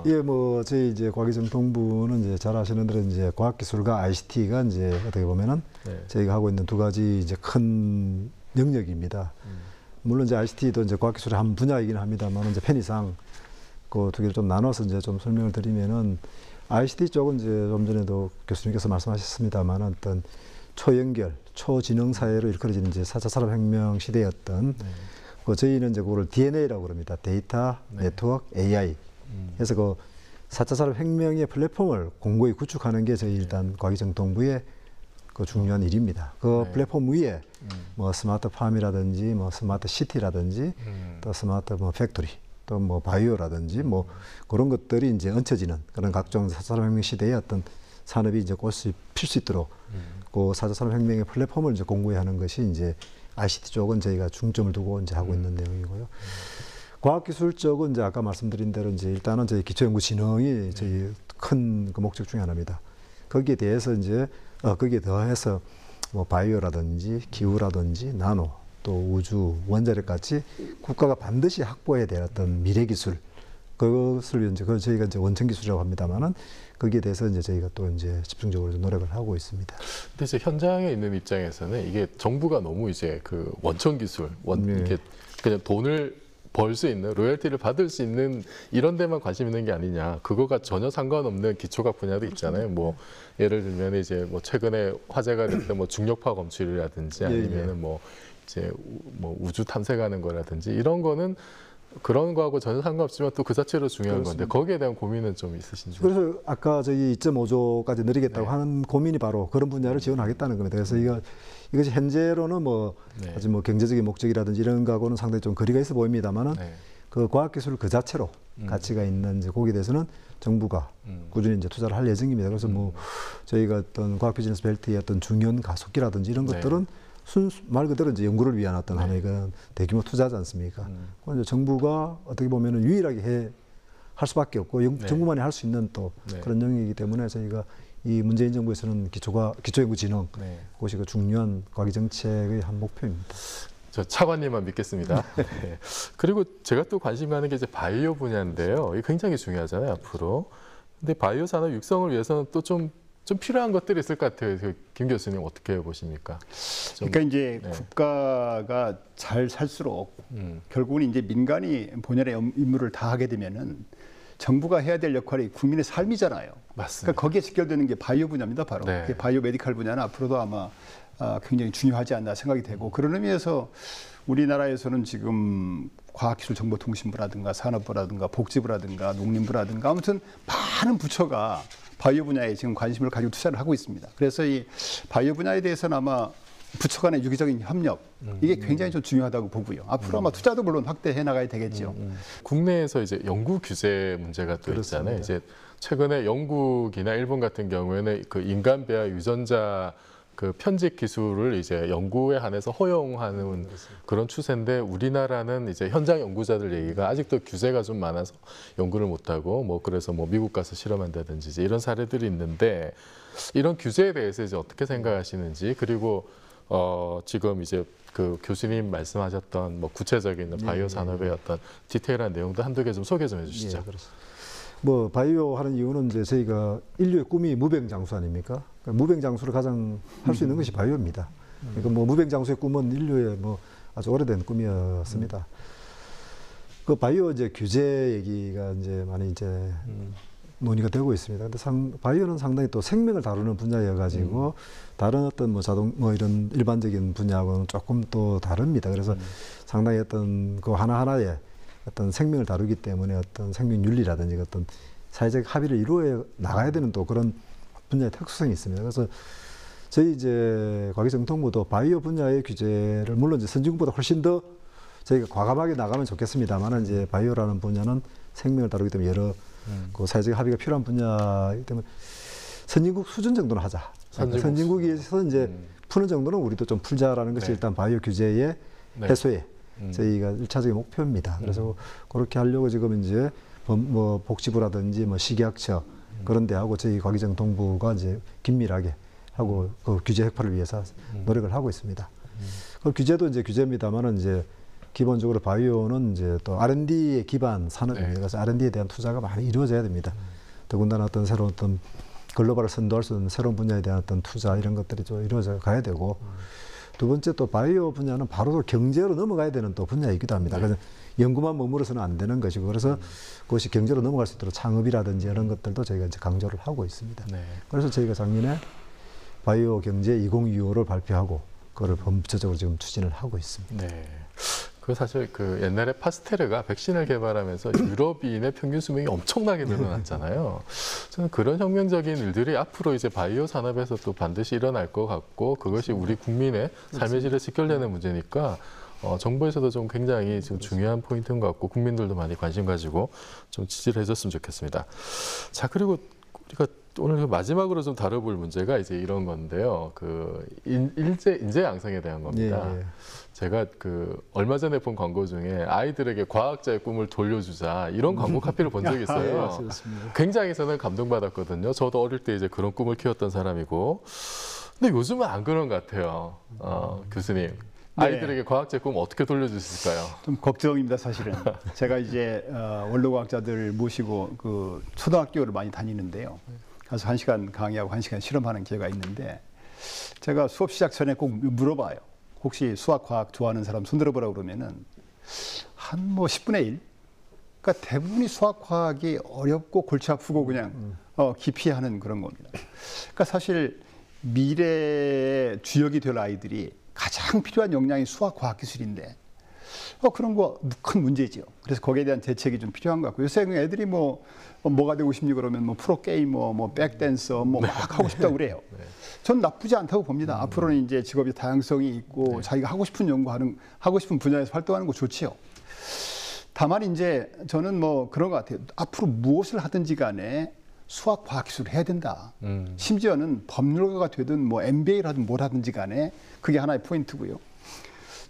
예, 뭐 저희 이제 과기정통부는 이제 잘 아시는 대로 이제 과학기술과 ICT가 이제 어떻게 보면은 저희가 하고 있는 두 가지 이제 큰 영역입니다. 물론 이제 ICT도 이제 과학기술의 한 분야이긴 합니다만 이제 편의상 그 두 개를 좀 나눠서 이제 좀 설명을 드리면은 ICT 쪽은 이제 좀 전에도 교수님께서 말씀하셨습니다만 어떤 초연결, 초지능 사회로 일컬어지는 이제 4차 산업혁명 시대였던 그 저희는 이제 그거를 DNA라고 그럽니다. 데이터, 네트워크, AI. 해서 그 4차 산업혁명의 플랫폼을 공고히 구축하는 게 저희 일단 과기정통부의 그 중요한 일입니다. 그 플랫폼 위에 뭐 스마트팜이라든지 뭐 스마트 시티라든지 또 스마트 뭐 팩토리 또 뭐 바이오라든지 뭐 그런 것들이 이제 얹혀지는 그런 각종 4차 산업혁명 시대의 어떤 산업이 이제 꽃이 필 수 있도록 그 4차 산업혁명의 플랫폼을 이제 공고히 하는 것이 이제 ICT 쪽은 저희가 중점을 두고 이제 하고 있는 내용이고요. 과학기술 쪽은 이제 아까 말씀드린 대로 이제 일단은 저희 기초연구진흥이 저희 큰 그 목적 중에 하나입니다. 거기에 대해서 이제 거기에 더해서 뭐 바이오라든지 기후라든지 나노 또 우주 원자력 같이 국가가 반드시 확보해야 될 어떤 미래 기술 그것을 이제 저희가 이제 원천 기술이라고 합니다만은 거기에 대해서 이제 저희가 또 이제 집중적으로 노력을 하고 있습니다.
근데 이제 현장에 있는 입장에서는 이게 정부가 너무 이제 그 원천 기술, 이렇게 그냥 돈을 벌 수 있는 로열티를 받을 수 있는 이런 데만 관심 있는 게 아니냐. 그거가 전혀 상관없는 기초과학 분야도 있잖아요. 뭐 예를 들면 이제 뭐 최근에 화제가 됐던 뭐 중력파 검출이라든지 아니면은 뭐 이제 뭐 우주 탐색하는 거라든지 이런 거는 그런 거하고 전혀 상관없지만 또 그 자체로 중요한 건데 거기에 대한 고민은 좀 있으신지?
그래서 아까 저희 2.5조까지 늘리겠다고 하는 고민이 바로 그런 분야를 지원하겠다는 겁니다. 그래서 이것이 현재로는 뭐 아주 뭐 경제적인 목적이라든지 이런 거하고는 상당히 좀 거리가 있어 보입니다만은 그 과학기술 그 자체로 가치가 있는 이제 거기에 대해서는 정부가 꾸준히 이제 투자를 할 예정입니다. 그래서 뭐 저희가 어떤 과학 비즈니스 벨트의 어떤 중요한 가속기라든지 이런 것들은 말 그대로 이제 연구를 위한 어떤 하나의 대규모 투자지 않습니까? 이제 정부가 어떻게 보면은 유일하게 할 수밖에 없고 정부만이 할 수 있는 또 그런 영역이기 때문에 저희가 이 문재인 정부에서는 기초연구진흥 그것이 그 중요한 과기 정책의 한 목표입니다.
저 차관님만 믿겠습니다. 네. 그리고 제가 또 관심 가는 게 이제 바이오 분야인데요. 이게 굉장히 중요하잖아요, 앞으로. 근데 바이오 산업 육성을 위해서는 또 좀 필요한 것들이 있을 것 같아요. 김 교수님 어떻게 보십니까?
그러니까 이제 국가가 잘 살수록 결국은 이제 민간이 본연의 임무를 다 하게 되면은 정부가 해야 될 역할이 국민의 삶이잖아요.
맞습니다.
그러니까 거기에 직결되는 게 바이오 분야입니다, 바로. 바이오 메디칼 분야는 앞으로도 아마 굉장히 중요하지 않나 생각이 되고 그런 의미에서 우리나라에서는 지금 과학기술정보통신부라든가 산업부라든가 복지부라든가 농림부라든가 아무튼 많은 부처가 바이오 분야에 지금 관심을 가지고 투자를 하고 있습니다. 그래서 이 바이오 분야에 대해서는 아마 부처 간의 유기적인 협력 이게 굉장히 좀 중요하다고 보고요. 앞으로 아마 투자도 물론 확대해 나가야 되겠죠.
국내에서 이제 연구 규제 문제가 또 있잖아요. 이제 최근에 영국이나 일본 같은 경우에는 그 인간 배아 유전자 그 편집 기술을 이제 연구에 한해서 허용하는 그런 추세인데 우리나라는 이제 현장 연구자들 얘기가 아직도 규제가 좀 많아서 연구를 못하고 뭐 그래서 뭐 미국 가서 실험한다든지 이제 이런 사례들이 있는데 이런 규제에 대해서 이제 어떻게 생각하시는지 그리고 지금 이제 그 교수님 말씀하셨던 뭐 구체적인 바이오 산업의 어떤 디테일한 내용도 한두 개 좀 소개 좀 해주시죠.
예, 그렇습니다. 뭐 바이오 하는 이유는 이제 저희가 인류의 꿈이 무병장수 아닙니까? 그러니까 무병장수를 가장 할 수 있는 것이 바이오입니다. 그러니까 뭐 무병장수의 꿈은 인류의 뭐 아주 오래된 꿈이었습니다. 그 바이오 이제 규제 얘기가 이제 많이 이제 논의가 되고 있습니다. 근데 바이오는 상당히 또 생명을 다루는 분야여 가지고 다른 어떤 뭐 자동 뭐 이런 일반적인 분야하고는 조금 또 다릅니다. 그래서 상당히 어떤 그 하나하나에 어떤 생명을 다루기 때문에 어떤 생명 윤리라든지 어떤 사회적 합의를 이루어 나가야 되는 또 그런 분야의 특수성이 있습니다. 그래서 저희 이제 과기정통부도 바이오 분야의 규제를 물론 이제 선진국보다 훨씬 더 저희가 과감하게 나가면 좋겠습니다만 이제 바이오라는 분야는 생명을 다루기 때문에 여러 그 사회적 합의가 필요한 분야이기 때문에 선진국 수준 정도는 하자. 선진국에서 이제 푸는 정도는 우리도 좀 풀자라는 것이 일단 바이오 규제의 해소에 저희가 1차적인 목표입니다. 그래서 그렇게 하려고 지금 이제 뭐 복지부라든지 뭐 식약처 그런 데하고 저희 과기정통부가 이제 긴밀하게 하고 그 규제 획파를 위해서 노력을 하고 있습니다. 그 규제도 이제 규제입니다만은 이제 기본적으로 바이오는 이제 또 R&D의 기반 산업입니다. 그래서 R&D에 대한 투자가 많이 이루어져야 됩니다. 더군다나 어떤 새로운 어떤 글로벌을 선도할 수 있는 새로운 분야에 대한 어떤 투자 이런 것들이 좀 이루어져 가야 되고 두 번째 또 바이오 분야는 바로 경제로 넘어가야 되는 또 분야이기도 합니다. 그래서 연구만 머물러서는 안 되는 것이고 그래서 그것이 경제로 넘어갈 수 있도록 창업이라든지 이런 것들도 저희가 이제 강조를 하고 있습니다. 그래서 저희가 작년에 바이오 경제 2025를 발표하고 그걸 본격적으로 지금 추진을 하고 있습니다.
그 사실 그 옛날에 파스테르가 백신을 개발하면서 유럽인의 평균 수명이 엄청나게 늘어났잖아요. 저는 그런 혁명적인 일들이 앞으로 이제 바이오 산업에서 또 반드시 일어날 것 같고 그것이 우리 국민의 삶의 질에 직결되는 문제니까 정부에서도 좀 굉장히 지금 중요한 포인트인 것 같고 국민들도 많이 관심 가지고 좀 지지를 해줬으면 좋겠습니다. 자, 그리고 우리가 오늘 마지막으로 좀 다뤄볼 문제가 이제 이런 건데요. 그 인재 양성에 대한 겁니다. 제가 그 얼마 전에 본 광고 중에 아이들에게 과학자의 꿈을 돌려주자 이런 광고 카피를 본 적이 있어요. 굉장히 저는 감동받았거든요. 저도 어릴 때 이제 그런 꿈을 키웠던 사람이고. 근데 요즘은 안 그런 것 같아요. 교수님. 아이들에게 과학자의 꿈 어떻게 돌려주실까요?
좀 걱정입니다, 사실은. 제가 이제 원로과학자들 모시고 그 초등학교를 많이 다니는데요. 가서 1시간 강의하고 1시간 실험하는 기회가 있는데 제가 수업 시작 전에 꼭 물어봐요. 혹시 수학, 과학 좋아하는 사람 손들어보라고 그러면은 한 뭐 10분의 1? 그러니까 대부분이 수학, 과학이 어렵고 골치 아프고 그냥 기피하는 그런 겁니다. 그러니까 사실 미래의 주역이 될 아이들이 가장 필요한 역량이 수학, 과학 기술인데 그런 거 큰 문제죠. 그래서 거기에 대한 대책이 좀 필요한 것 같고 요새 애들이 뭐가 되고 싶니 그러면 뭐 프로게이머, 뭐 백댄서 뭐 막 하고 싶다고 그래요. 전 나쁘지 않다고 봅니다. 앞으로는 이제 직업의 다양성이 있고 자기가 하고 싶은 하고 싶은 분야에서 활동하는 거 좋지요. 다만 이제 저는 뭐 그런 것 같아요. 앞으로 무엇을 하든지 간에 수학, 과학 기술을 해야 된다. 심지어는 법률가가 되든 뭐 MBA를 하든 뭘 하든지 간에 그게 하나의 포인트고요.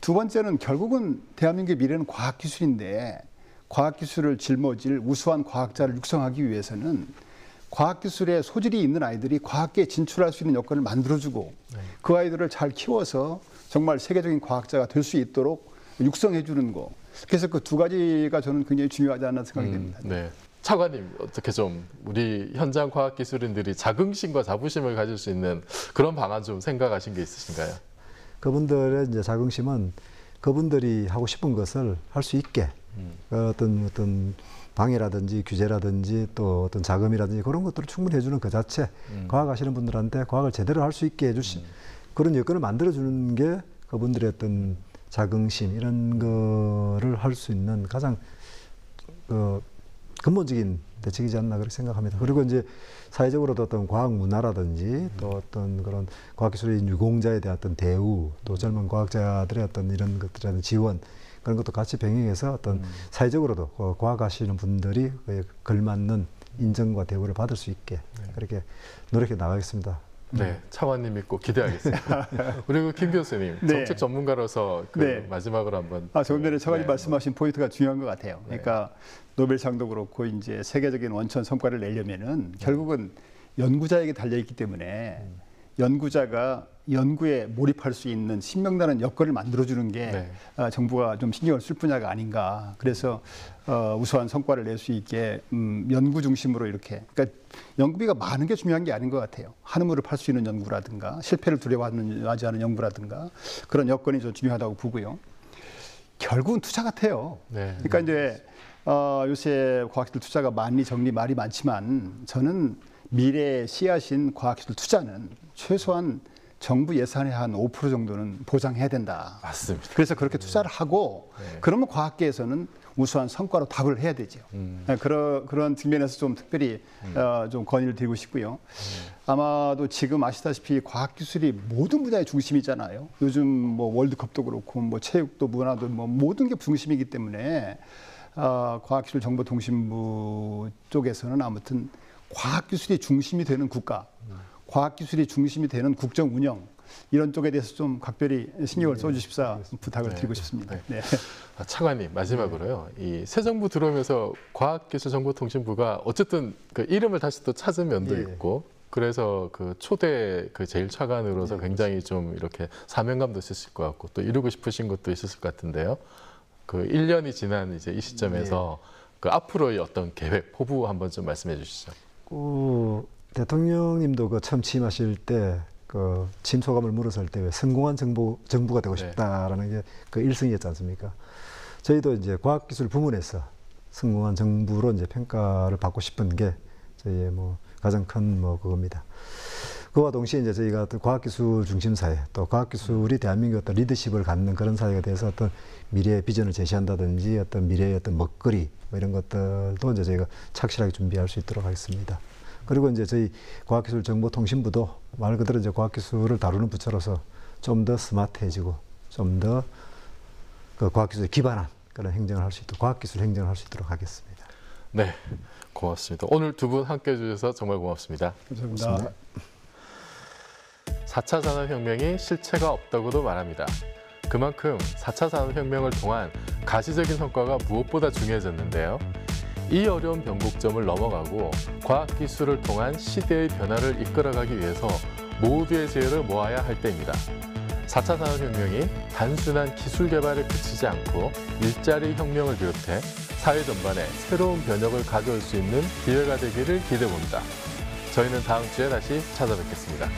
두 번째는 결국은 대한민국의 미래는 과학 기술인데 과학 기술을 짊어질 우수한 과학자를 육성하기 위해서는 과학 기술에 소질이 있는 아이들이 과학계에 진출할 수 있는 여건을 만들어주고 그 아이들을 잘 키워서 정말 세계적인 과학자가 될 수 있도록 육성해 주는 거. 그래서 그 두 가지가 저는 굉장히 중요하지 않나 생각이 됩니다.
차관님, 어떻게 좀 우리 현장 과학기술인들이 자긍심과 자부심을 가질 수 있는 그런 방안 좀 생각하신 게 있으신가요?
그분들의 이제 자긍심은 그분들이 하고 싶은 것을 할 수 있게 어떤 방해라든지 규제라든지 또 어떤 자금이라든지 그런 것들을 충분히 해주는 그 자체 과학하시는 분들한테 과학을 제대로 할 수 있게 해주신 그런 여건을 만들어주는 게 그분들의 어떤 자긍심 이런 거를 할 수 있는 가장 근본적인 대책이지 않나 그렇게 생각합니다. 그리고 이제 사회적으로도 어떤 과학 문화라든지 또 어떤 그런 과학기술의 유공자에 대한 어떤 대우 또 젊은 과학자들의 어떤 이런 것들에 지원 그런 것도 같이 병행해서 어떤 사회적으로도 과학하시는 분들이 걸맞는 인정과 대우를 받을 수 있게 그렇게 노력해 나가겠습니다.
네, 차관님 믿고 기대하겠습니다. 그리고 김 교수님, 정책 전문가로서 마지막으로 한번.
조금 전에 차관님 말씀하신 포인트가 중요한 것 같아요. 그러니까 노벨상도 그렇고 이제 세계적인 원천 성과를 내려면은 결국은 연구자에게 달려 있기 때문에 연구자가 연구에 몰입할 수 있는 신명나는 여건을 만들어주는 게 정부가 좀 신경을 쓸 분야가 아닌가. 그래서 우수한 성과를 낼 수 있게 연구 중심으로 이렇게. 그러니까 연구비가 많은 게 중요한 게 아닌 것 같아요. 한우물을 팔 수 있는 연구라든가 실패를 두려워하지 않은 연구라든가 그런 여건이 좀 중요하다고 보고요. 결국은 투자 같아요. 그러니까 이제 요새 과학기술 투자가 말이 많지만 저는 미래의 씨앗인 과학기술 투자는 최소한 정부 예산의 한 5% 정도는 보장해야 된다.
맞습니다.
그래서 그렇게 투자를 하고 그러면 과학계에서는 우수한 성과로 답을 해야 되죠. 그런 측면에서 좀 특별히 좀 건의를 드리고 싶고요. 아마도 지금 아시다시피 과학기술이 모든 분야의 중심이잖아요. 요즘 뭐 월드컵도 그렇고 뭐 체육도 문화도 뭐 모든 게 중심이기 때문에 과학기술정보통신부 쪽에서는 아무튼 과학기술이 중심이 되는 국가, 과학기술이 중심이 되는 국정운영 이런 쪽에 대해서 좀 각별히 신경을 써주십사 부탁을 드리고 싶습니다. 네.
차관님 마지막으로요. 이 새 정부 들어오면서 과학기술정보통신부가 어쨌든 그 이름을 다시 또 찾은 면도 있고 그래서 그 초대 그 제1차관으로서 굉장히 좀 이렇게 사명감도 있으실 것 같고 또 이루고 싶으신 것도 있으실 것 같은데요. 그 1년이 지난 이제 이 시점에서 그 앞으로의 어떤 계획, 포부 한번 좀 말씀해 주시죠.
대통령님도 그 처음 취임하실 때 그 취임 소감을 물었을 때 왜 성공한 정부가 되고 싶다라는 게 그 일성이었지 않습니까? 저희도 이제 과학기술 부문에서 성공한 정부로 이제 평가를 받고 싶은 게 저희의 뭐 가장 큰 뭐 그겁니다. 그와 동시에 이제 저희가 어떤 과학기술 중심 사회, 또 과학기술이 대한민국 어떤 리더십을 갖는 그런 사회가 돼서 어떤 미래의 비전을 제시한다든지 어떤 미래의 어떤 먹거리 뭐 이런 것들도 이제 저희가 착실하게 준비할 수 있도록 하겠습니다. 그리고 이제 저희 과학기술정보통신부도 말 그대로 이제 과학기술을 다루는 부처로서 좀 더 스마트해지고 좀 더 그 과학기술에 기반한 그런 행정을 할 수 있도록 과학기술 행정을 할 수 있도록 하겠습니다.
네, 고맙습니다. 오늘 두 분 함께해 주셔서 정말 고맙습니다.
감사합니다.
4차 산업혁명이 실체가 없다고도 말합니다. 그만큼 4차 산업혁명을 통한 가시적인 성과가 무엇보다 중요해졌는데요. 이 어려운 변곡점을 넘어가고 과학기술을 통한 시대의 변화를 이끌어가기 위해서 모두의 지혜를 모아야 할 때입니다. 4차 산업혁명이 단순한 기술 개발에 그치지 않고 일자리 혁명을 비롯해 사회 전반에 새로운 변혁을 가져올 수 있는 기회가 되기를 기대해 봅니다. 저희는 다음 주에 다시 찾아뵙겠습니다.